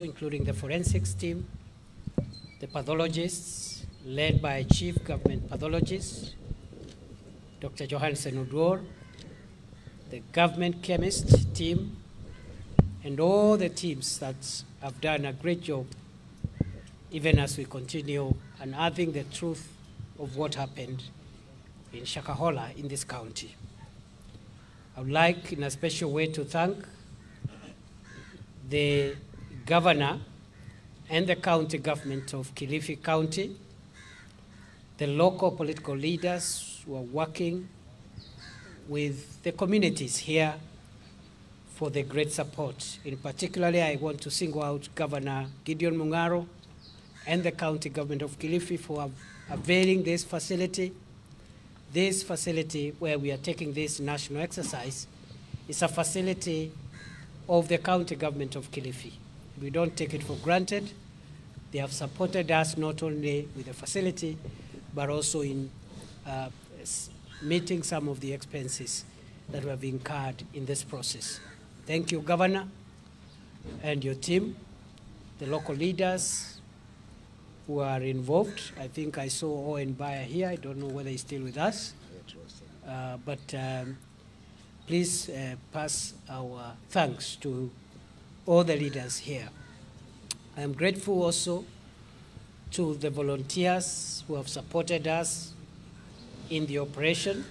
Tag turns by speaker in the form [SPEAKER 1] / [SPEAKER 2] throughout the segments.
[SPEAKER 1] including the forensics team, the pathologists, led by Chief Government Pathologist, Dr. Johansen Udor, the government chemist team, and all the teams that have done a great job, even as we continue unearthing the truth of what happened in Shakahola in this county. I would like, in a special way, to thank the governor and the county government of Kilifi County, the local political leaders who are working with the communities here for the great support. In particular, I want to single out Governor Gideon Mungaro and the county government of Kilifi for availing this facility. This facility where we are taking this national exercise is a facility of the county government of Kilifi. We don't take it for granted. They have supported us not only with the facility, but also in meeting some of the expenses that have incurred in this process. Thank you, Governor, and your team, the local leaders who are involved. I think I saw Owen Bayer here. I don't know whether he's still with us. Please pass our thanks to all the leaders here. I am grateful also to the volunteers who have supported us in the operation,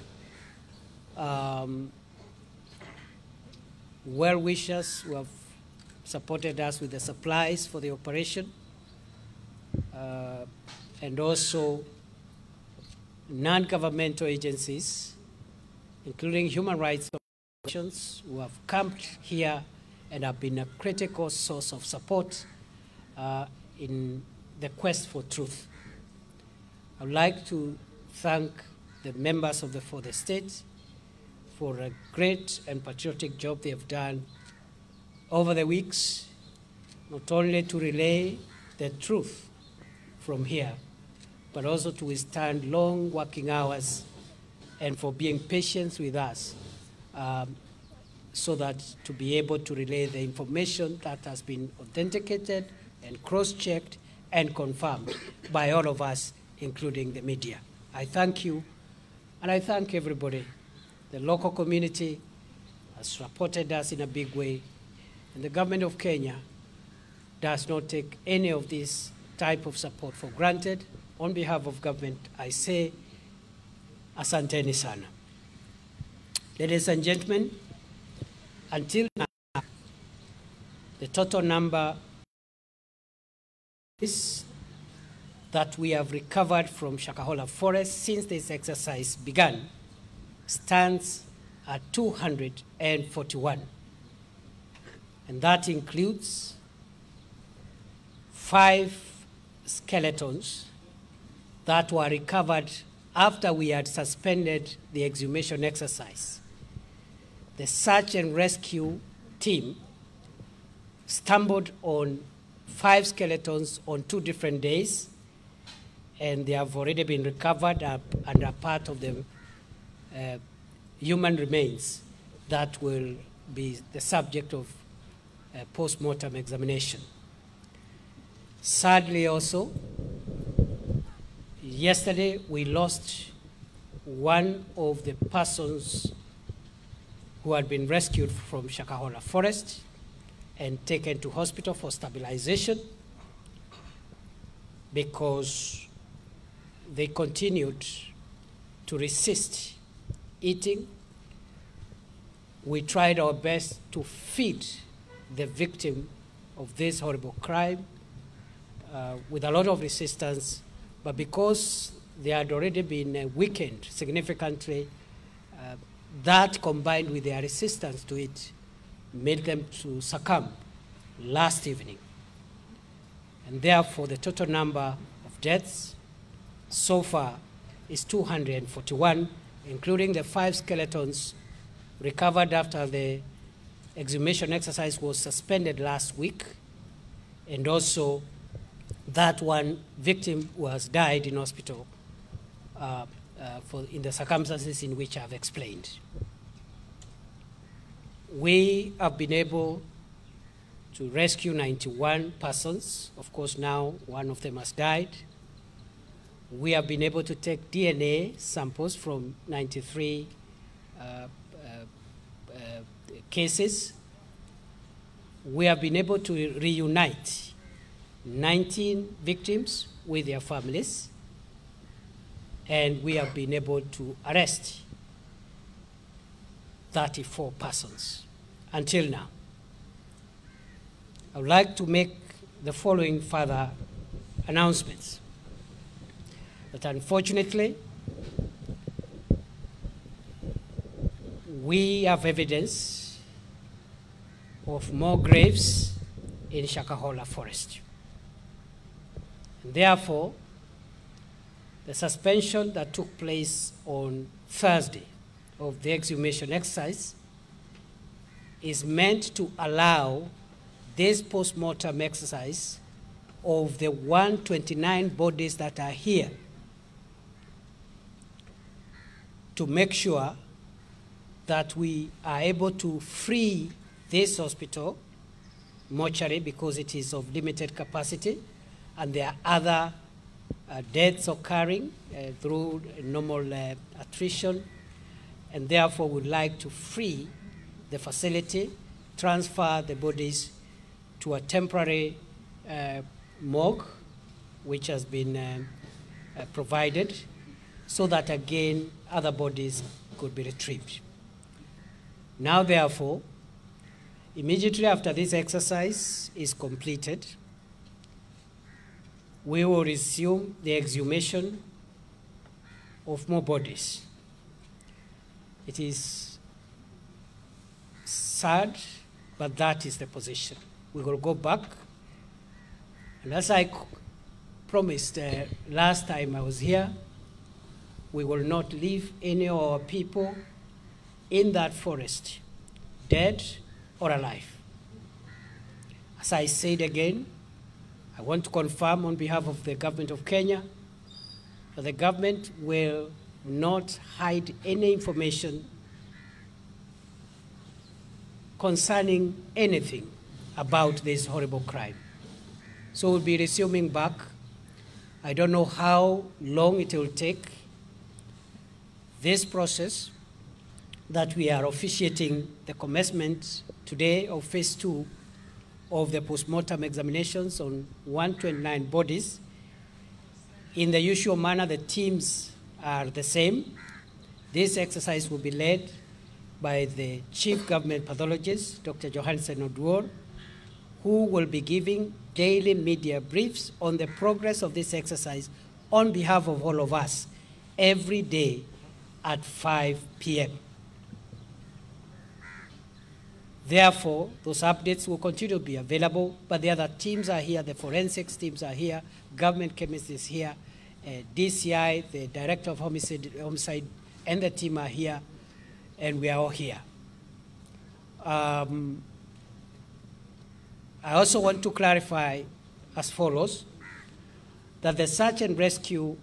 [SPEAKER 1] well-wishers who have supported us with the supplies for the operation, and also non-governmental agencies, including human rights organizations who have camped here and have been a critical source of support in the quest for truth. I would like to thank the members of for the state for a great and patriotic job they have done over the weeks, not only to relay the truth from here, but also to withstand long working hours and for being patient with us so that to be able to relay the information that has been authenticated and cross-checked and confirmed by all of us, including the media. I thank you, and I thank everybody. The local community has supported us in a big way, and the government of Kenya does not take any of this type of support for granted. On behalf of government, I say, asanteni sana. Ladies and gentlemen, until now, the total number is that we have recovered from Shakahola forest since this exercise began stands at 241. And that includes 5 skeletons that were recovered after we had suspended the exhumation exercise. The search and rescue team stumbled on 5 skeletons on 2 different days, and they have already been recovered and are part of the human remains that will be the subject of post-mortem examination. Sadly also, yesterday we lost one of the persons who had been rescued from Shakahola forest and taken to hospital for stabilization because they continued to resist eating. We tried our best to feed the victim of this horrible crime with a lot of resistance, but because they had already been weakened significantly, that combined with their resistance to it made them to succumb last evening. And therefore, the total number of deaths so far is 241, including the 5 skeletons recovered after the exhumation exercise was suspended last week, and also that one victim who has died in hospital in the circumstances in which I've explained. We have been able to rescue 91 persons. Of course, now one of them has died. We have been able to take DNA samples from 93 cases. We have been able to reunite 19 victims with their families, and we have been able to arrest 34 persons until now. I would like to make the following further announcements. That unfortunately, we have evidence of more graves in Shakahola forest. And therefore, the suspension that took place on Thursday of the exhumation exercise is meant to allow this post-mortem exercise of the 129 bodies that are here to make sure that we are able to free this hospital mortuary because it is of limited capacity, and there are other deaths occurring through normal attrition, and therefore would like to free the facility, transfer the bodies to a temporary morgue, which has been provided, so that again other bodies could be retrieved. Now, therefore, immediately after this exercise is completed, we will resume the exhumation of more bodies. It is sad, but that is the position. We will go back, and as I promised last time I was here, we will not leave any of our people in that forest, dead or alive. As I said again, I want to confirm on behalf of the government of Kenya that the government will not hide any information concerning anything about this horrible crime. So we'll be resuming back. I don't know how long it will take. This process that we are officiating the commencement today of phase 2 of the postmortem examinations on 129 bodies. In the usual manner, the teams are the same. This exercise will be led by the Chief Government Pathologist, Dr. Johansen Oduor, who will be giving daily media briefs on the progress of this exercise on behalf of all of us every day at 5 p.m. Therefore, those updates will continue to be available, but the other teams are here, the forensics teams are here, government chemists is here, DCI, the Director of Homicide, and the team are here, and we are all here. I also want to clarify as follows, that the search and rescue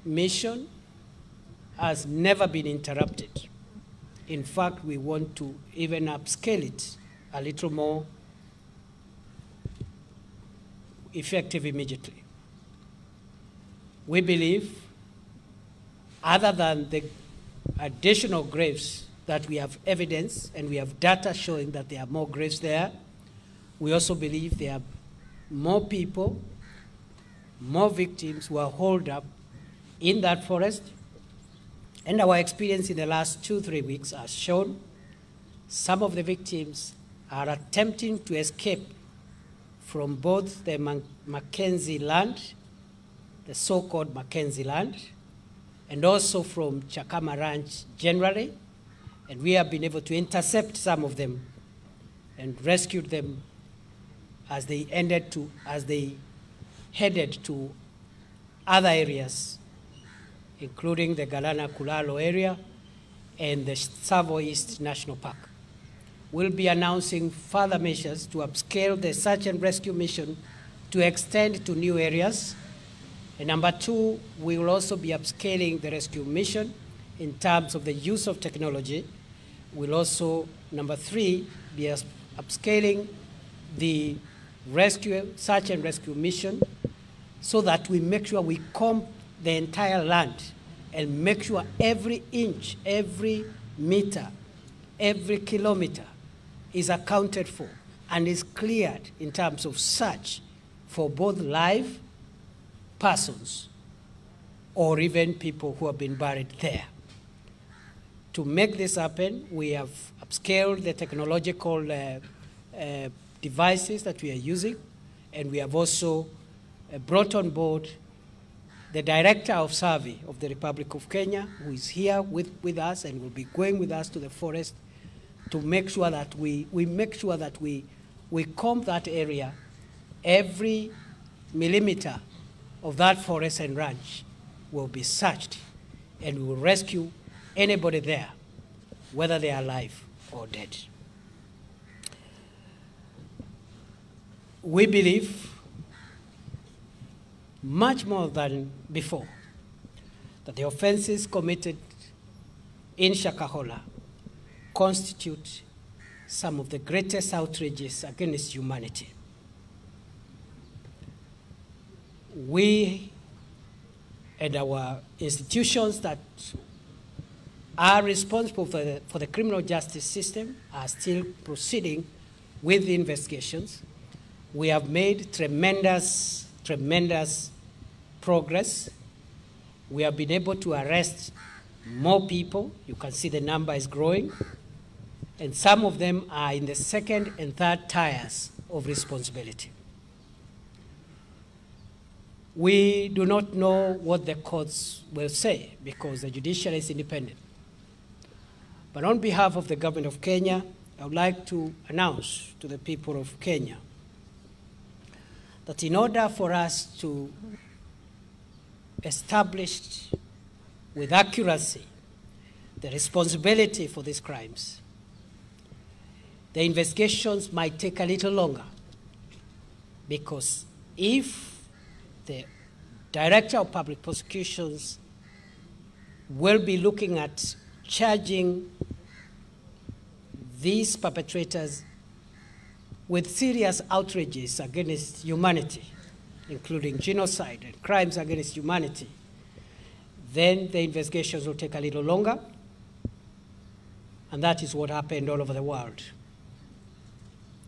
[SPEAKER 1] mission has never been interrupted. In fact, we want to even upscale it a little more effective immediately. We believe, other than the additional graves that we have evidence and we have data showing that there are more graves there, we also believe there are more people, more victims who are holed up in that forest. And our experience in the last 2-3 weeks has shown some of the victims are attempting to escape from both the Mackenzie land, the so-called Mackenzie land, and also from Chakama Ranch generally. And we have been able to intercept some of them and rescued them as they headed to other areas, including the Galana Kulalo area and the Savo East National Park. We'll be announcing further measures to upscale the search and rescue mission to extend to new areas. And number 2, we will also be upscaling the rescue mission in terms of the use of technology. We'll also, number 3, be upscaling the search and rescue mission so that we make sure we comb the entire land and make sure every inch, every meter, every kilometer is accounted for and is cleared in terms of search for both live persons or even people who have been buried there. To make this happen, we have upscaled the technological devices that we are using, and we have also brought on board the Director of Survey of the Republic of Kenya, who is here with us and will be going with us to the forest to make sure that we comb that area. Every millimeter of that forest and ranch will be searched, and we will rescue anybody there, whether they are alive or dead. We believe, much more than before, that the offenses committed in Shakahola constitute some of the greatest outrages against humanity. We and our institutions that are responsible for the criminal justice system are still proceeding with the investigations. We have made tremendous progress. We have been able to arrest more people. You can see the number is growing. And some of them are in the second and third tiers of responsibility. We do not know what the courts will say because the judiciary is independent. But on behalf of the government of Kenya, I would like to announce to the people of Kenya that in order for us to establish with accuracy the responsibility for these crimes, the investigations might take a little longer, because if the Director of Public Prosecutions will be looking at charging these perpetrators with serious outrages against humanity, including genocide and crimes against humanity, then the investigations will take a little longer, and that is what happened all over the world.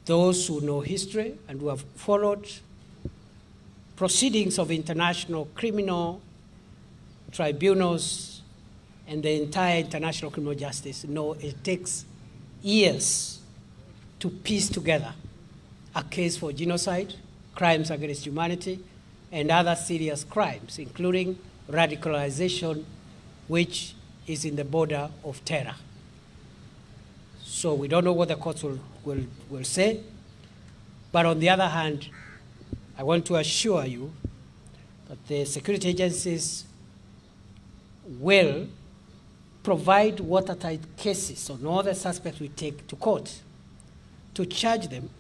[SPEAKER 1] Those who know history and who have followed proceedings of international criminal tribunals and the entire international criminal justice know it takes years to piece together a case for genocide, crimes against humanity, and other serious crimes, including radicalization, which is in the border of terror. So we don't know what the courts will say, but on the other hand, I want to assure you that the security agencies will provide watertight cases on all the suspects we take to court to charge them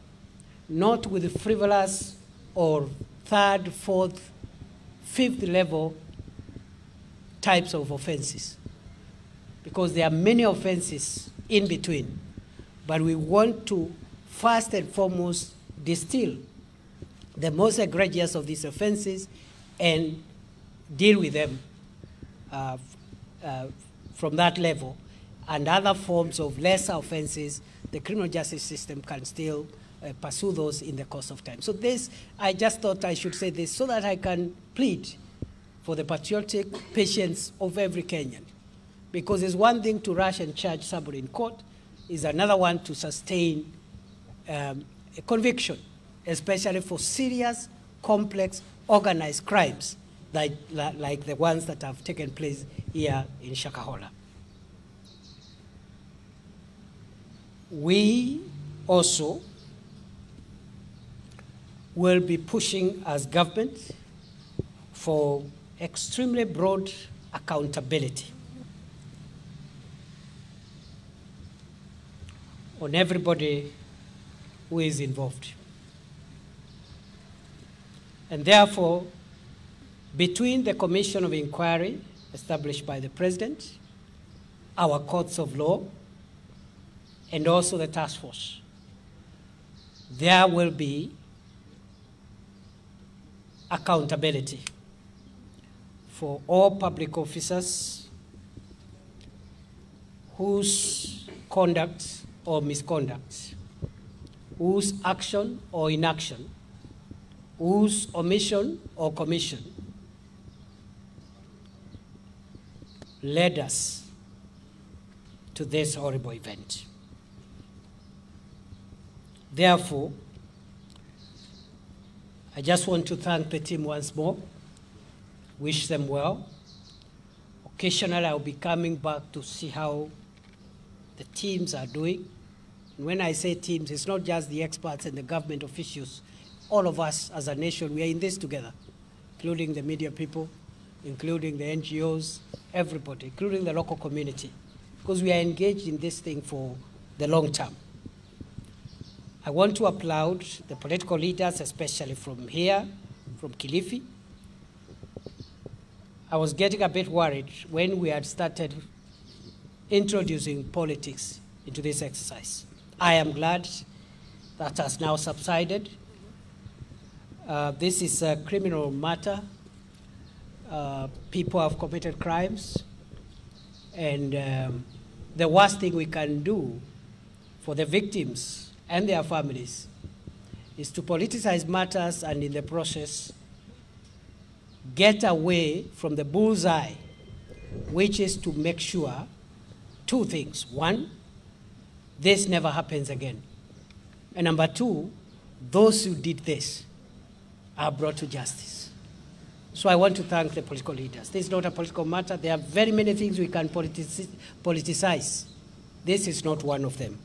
[SPEAKER 1] not with frivolous or third, fourth, fifth level types of offenses, because there are many offenses in between. But we want to first and foremost distill the most egregious of these offenses and deal with them from that level. And other forms of lesser offenses, the criminal justice system can still pursue those in the course of time. So this, I just thought I should say this so that I can plead for the patriotic patience of every Kenyan. Because it's one thing to rush and charge somebody in court, is another one to sustain a conviction, especially for serious, complex, organized crimes like the ones that have taken place here in Shakahola. We also will be pushing as government for extremely broad accountability on everybody who is involved. And therefore, between the Commission of Inquiry established by the President, our courts of law, and also the task force, there will be accountability for all public officers whose conduct or misconduct, whose action or inaction, whose omission or commission led us to this horrible event. Therefore, I just want to thank the team once more, wish them well. Occasionally, I'll be coming back to see how the teams are doing. And when I say teams, it's not just the experts and the government officials. All of us as a nation, we are in this together, including the media people, including the NGOs, everybody, including the local community, because we are engaged in this thing for the long term. I want to applaud the political leaders, especially from here, from Kilifi. I was getting a bit worried when we had started introducing politics into this exercise. I am glad that has now subsided. This is a criminal matter. People have committed crimes, and the worst thing we can do for the victims and their families is to politicize matters and in the process get away from the bullseye, which is to make sure two things. One, this never happens again. And number two, those who did this are brought to justice. So I want to thank the political leaders. This is not a political matter. There are very many things we can politicize. This is not one of them.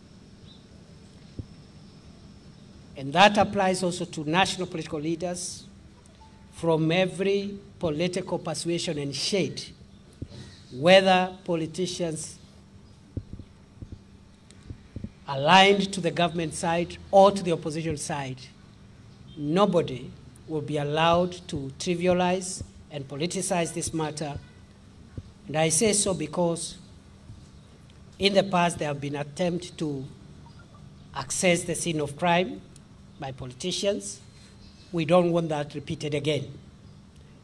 [SPEAKER 1] And that applies also to national political leaders from every political persuasion and shade, whether politicians aligned to the government side or to the opposition side. Nobody will be allowed to trivialize and politicize this matter. And I say so because in the past there have been attempts to access the scene of crime by politicians. We don't want that repeated again.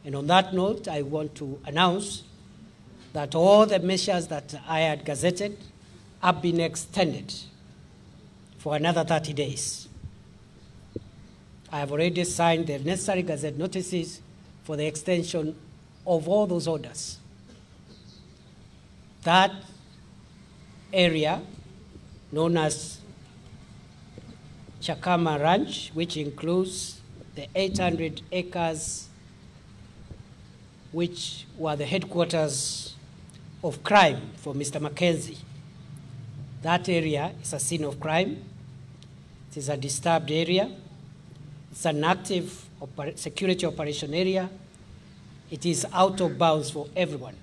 [SPEAKER 1] And on that note, I want to announce that all the measures that I had gazetted have been extended for another 30 days. I have already signed the necessary gazette notices for the extension of all those orders. That area, known as Chakama Ranch, which includes the 800 acres which were the headquarters of crime for Mr. Mackenzie. That area is a scene of crime. It is a disturbed area. It's an active security operation area. It is out of bounds for everyone.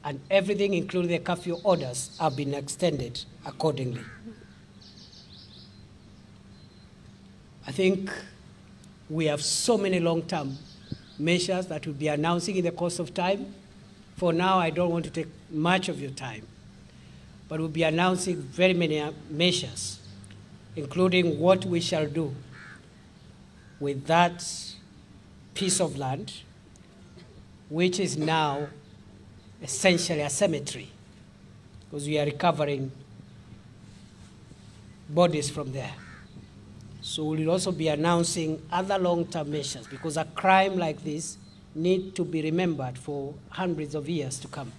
[SPEAKER 1] And everything, including the curfew orders, have been extended accordingly. I think we have so many long-term measures that we'll be announcing in the course of time. For now, I don't want to take much of your time, but we'll be announcing very many measures, including what we shall do with that piece of land, which is now essentially a cemetery, because we are recovering bodies from there. So we'll also be announcing other long-term measures, because a crime like this needs to be remembered for hundreds of years to come.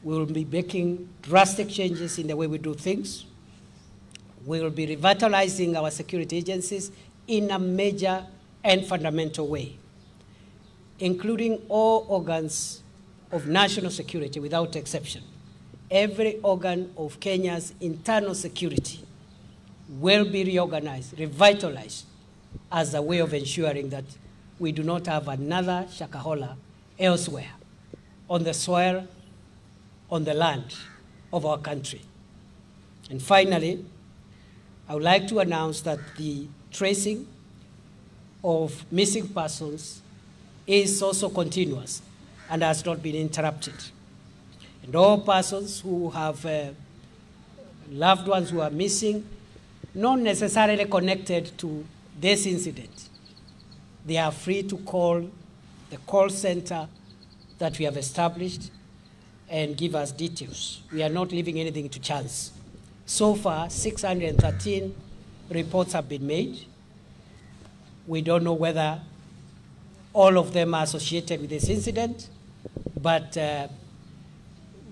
[SPEAKER 1] We will be making drastic changes in the way we do things. We will be revitalizing our security agencies in a major and fundamental way, including all organs of national security without exception. Every organ of Kenya's internal security will be reorganized, revitalized, as a way of ensuring that we do not have another Shakahola elsewhere, on the soil, on the land of our country. And finally, I would like to announce that the tracing of missing persons is also continuous and has not been interrupted. And all persons who have loved ones who are missing not necessarily connected to this incident, they are free to call the call center that we have established and give us details. We are not leaving anything to chance. So far, 613 reports have been made. We don't know whether all of them are associated with this incident, but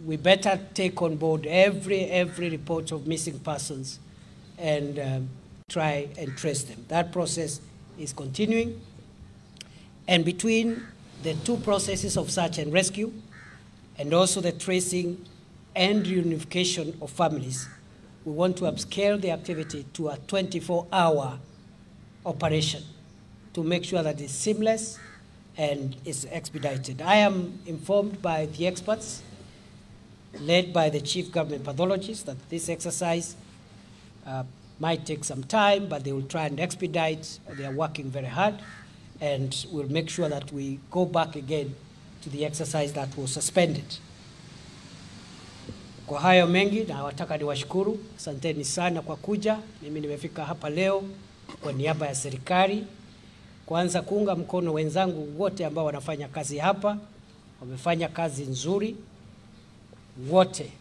[SPEAKER 1] we better take on board every report of missing persons and try and trace them. That process is continuing. And between the two processes of search and rescue, and also the tracing and reunification of families, we want to upscale the activity to a 24-hour operation to make sure that it's seamless and is expedited. I am informed by the experts, led by the chief government pathologist, that this exercise might take some time, but they will try and expedite. They are working very hard, and we'll make sure that we go back again to the exercise that was suspended. Kwa hayo mengi, na wataka niwashukuru. Asanteni sana kwa kuja. Mimi nimefika hapa leo kwa niaba ya serikali, kwanza kuunga mkono wenzangu wote ambao wanafanya kazi hapa. Wamefanya kazi nzuri, wote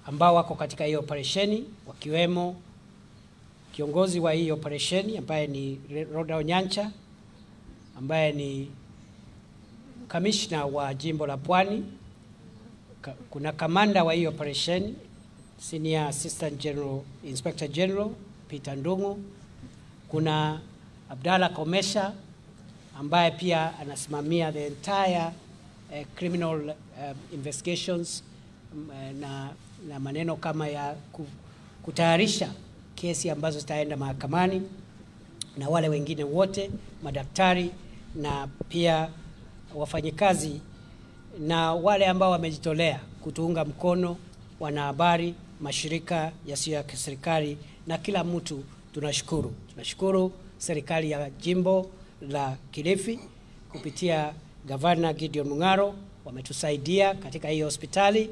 [SPEAKER 1] ambao wako katika hiyo operesheni, wakiwemo kiongozi wa hiyo operesheni ambaye ni Roda Onyancha, ambaye ni kamishna wa jimbo la Pwani. Kuna kamanda wa hiyo operesheni, Senior Assistant General Inspector General Peter Ndungu. Kuna Abdalla Komesha ambaye pia anasimamia the entire criminal investigations na maneno kama ya kutayarisha kesi ambazo zitaenda mahakamani, na wale wengine wote, madaktari na pia wafanyikazi na wale ambao wamejitolea kutuunga mkono, wanahabari, mashirika yasiyo ya kiserikali na kila mtu. Tunashukuru. Tunashukuru serikali ya jimbo la Kilifi kupitia Gavana Gideon Mung'aro, wametusaidia katika hii hospitali,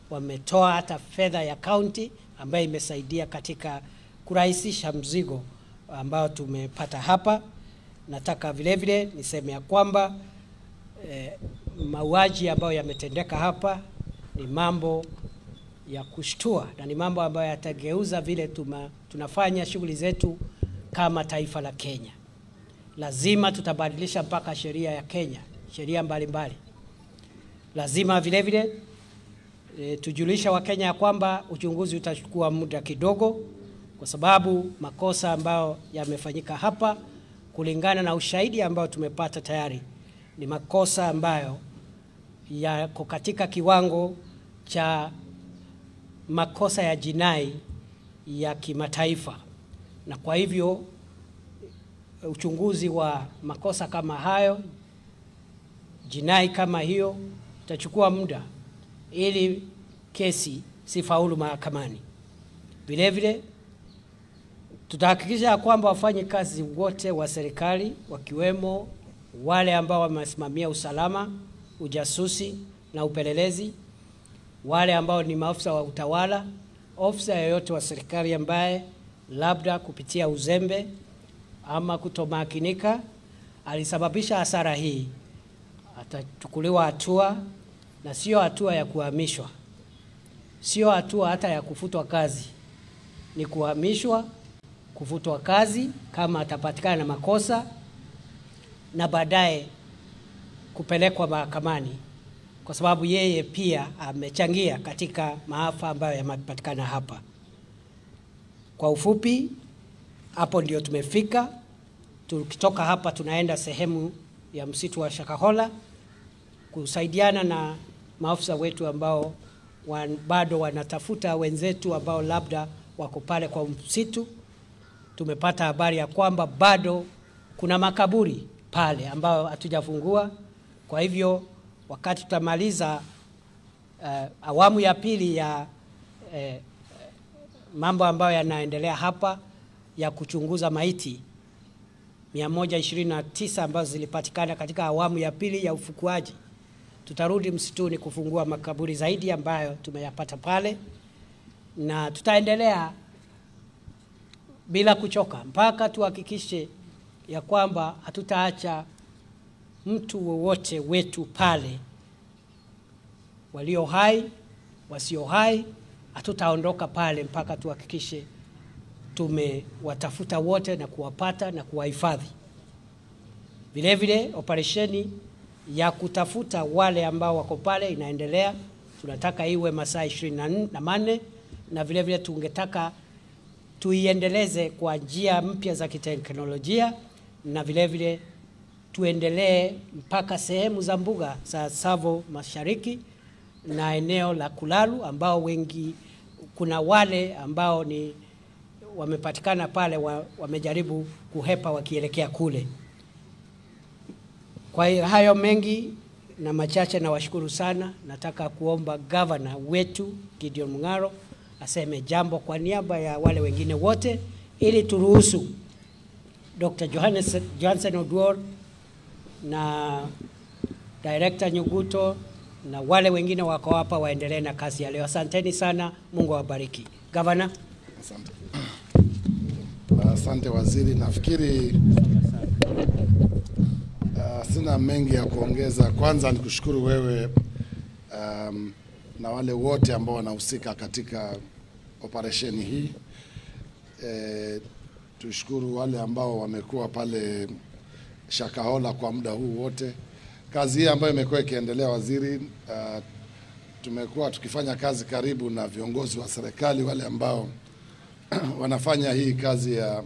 [SPEAKER 1] wametoa hata fedha ya county ambayo imesaidia katika kurahisisha mzigo ambao tumepata hapa. Nataka vile vile niseme ya kwamba mauaji ambayo yametendeka hapa ni mambo ya kushtua, na ni mambo ambayo yatageuza vile tunafanya shughuli zetu kama taifa la Kenya. Lazima tutabadilisha mpaka sheria ya Kenya, sheria mbalimbali. Lazima vile vile tujulisha Wakenya ya kwamba uchunguzi utachukua muda kidogo, kwa sababu makosa ambayo yamefanyika hapa kulingana na ushahidi ambao tumepata tayari ni makosa ambayo yako katika kiwango cha makosa ya jinai ya kimataifa, na kwa hivyo uchunguzi wa makosa kama hayo, jinai kama hiyo, itachukua muda ili kesi sifaulu mahakamani. Vile vile tutahakikisha kwamba wafanye kazi wote wa serikali, wakiwemo wale ambao wamesimamia usalama, ujasusi na upelelezi, wale ambao ni maafisa wa utawala, ofisa yoyote wa serikali ambaye labda kupitia uzembe ama kutomakinika alisababisha hasara hii, atachukuliwa hatua, na sio hatua ya kuhamishwa, sio hatua hata ya kufutwa kazi, ni kuhamishwa, kufutwa kazi kama atapatikana na makosa, na baadaye kupelekwa mahakamani, kwa sababu yeye pia amechangia katika maafa ambayo yamepatikana hapa. Kwa ufupi, hapo ndio tumefika. Tukitoka hapa tunaenda sehemu ya msitu wa Shakahola kusaidiana na maafisa wetu ambao bado wanatafuta wenzetu ambao labda wako pale kwa msitu. Tumepata habari ya kwamba bado kuna makaburi pale ambao hatujafungua. Kwa hivyo wakati tutamaliza awamu ya pili ya mambo ambayo yanaendelea hapa ya kuchunguza maiti 129 ambazo zilipatikana katika awamu ya pili ya ufukuaji, tutarudi msituni kufungua makaburi zaidi ambayo tumeyapata pale, na tutaendelea bila kuchoka mpaka tuhakikishe ya kwamba hatutaacha mtu wowote wetu pale, walio hai, wasio hai, hatutaondoka pale mpaka tuhakikishe tumewatafuta wote na kuwapata na kuwahifadhi. Vile vile operesheni ya kutafuta wale ambao wako pale inaendelea. Tunataka iwe masaa 24 na vile vile tungetaka tuiendeleze kwa njia mpya za kiteknolojia, na vile vile tuendelee mpaka sehemu za mbuga za Tsavo Mashariki na eneo la Kulalu, ambao wengi kuna wale ambao ni wamepatikana pale wamejaribu kuhepa wakielekea kule. Kwa hiyo hayo mengi na machache, na washukuru sana. Nataka kuomba governor wetu Gideon Mung'aro aseme jambo kwa niaba ya wale wengine wote, ili turuhusu Dr. Johansen Oduor na Director Nyuguto na wale wengine wako hapa waendelee na kazi ya leo. Asanteni sana, Mungu awabariki. Governor.
[SPEAKER 2] Asante. Asante waziri. Nafikiri sina mengi ya kuongeza. Kwanza nikushukuru wewe na wale wote ambao wanahusika katika operesheni hii. Tushukuru wale ambao wamekuwa pale Shakahola kwa muda huu wote. Kazi hii ambayo imekuwa ikiendelea waziri, tumekuwa tukifanya kazi karibu na viongozi wa serikali wale ambao wanafanya hii kazi ya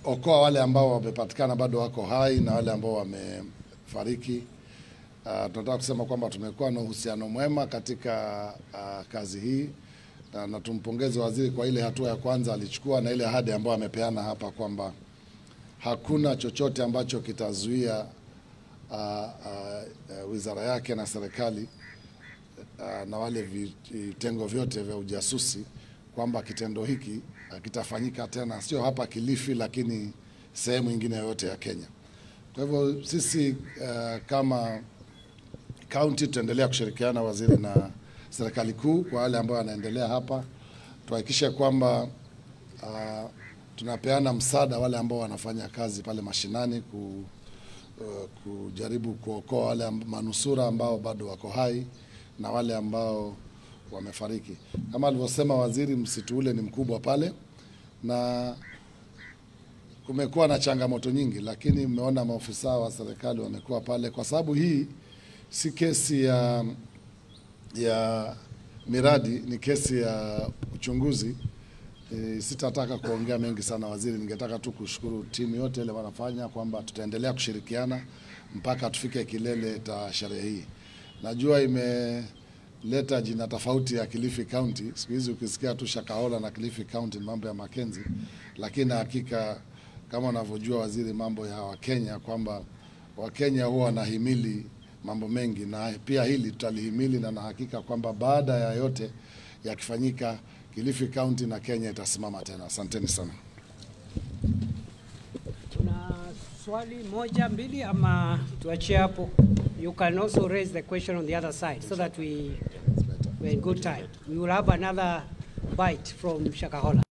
[SPEAKER 2] kuokoa wale ambao wamepatikana bado wako hai na wale ambao wamefariki. Tunataka kusema kwamba tumekuwa na uhusiano mwema katika kazi hii, na tumpongeze waziri kwa ile hatua ya kwanza alichukua na ile ahadi ambayo amepeana hapa kwamba hakuna chochote ambacho kitazuia wizara yake na serikali na wale vitengo vyote vya ujasusi kwamba kitendo hiki kitafanyika tena, sio hapa Kilifi lakini sehemu nyingine yote ya Kenya. Kwa hivyo sisi kama county tutaendelea kushirikiana waziri na serikali kuu kwa wale ambao wanaendelea hapa, tuhakikishe kwamba tunapeana msaada wale ambao wanafanya kazi pale mashinani kujaribu kuokoa wale manusura ambao bado wako hai na wale ambao wamefariki. Kama alivyosema waziri, msitu ule ni mkubwa pale na kumekuwa na changamoto nyingi, lakini mmeona maofisa wa serikali wamekuwa pale kwa sababu hii si kesi ya miradi, ni kesi ya uchunguzi. Sitataka kuongea mengi sana waziri, ningetaka tu kushukuru timu yote ile wanafanya kwamba tutaendelea kushirikiana mpaka tufike kilele ta sherehe hii. Najua imeleta jina tofauti ya Kilifi County. Siku hizi ukisikia tu Shakahola na Kilifi County mambo ya Mackenzie, lakini hakika kama unavyojua waziri, mambo ya Wakenya kwamba Wakenya huwa wanahimili mambo mengi, na pia hili tutalihimili, na hakika kwamba baada ya yote yakifanyika Kilifi County na Kenya itasimama tena. Asanteni sana.
[SPEAKER 1] Tuna swali moja mbili ama tuachie hapo? You can also raise the question on the other side so that we're in good time. We will have another bite from Shakahola.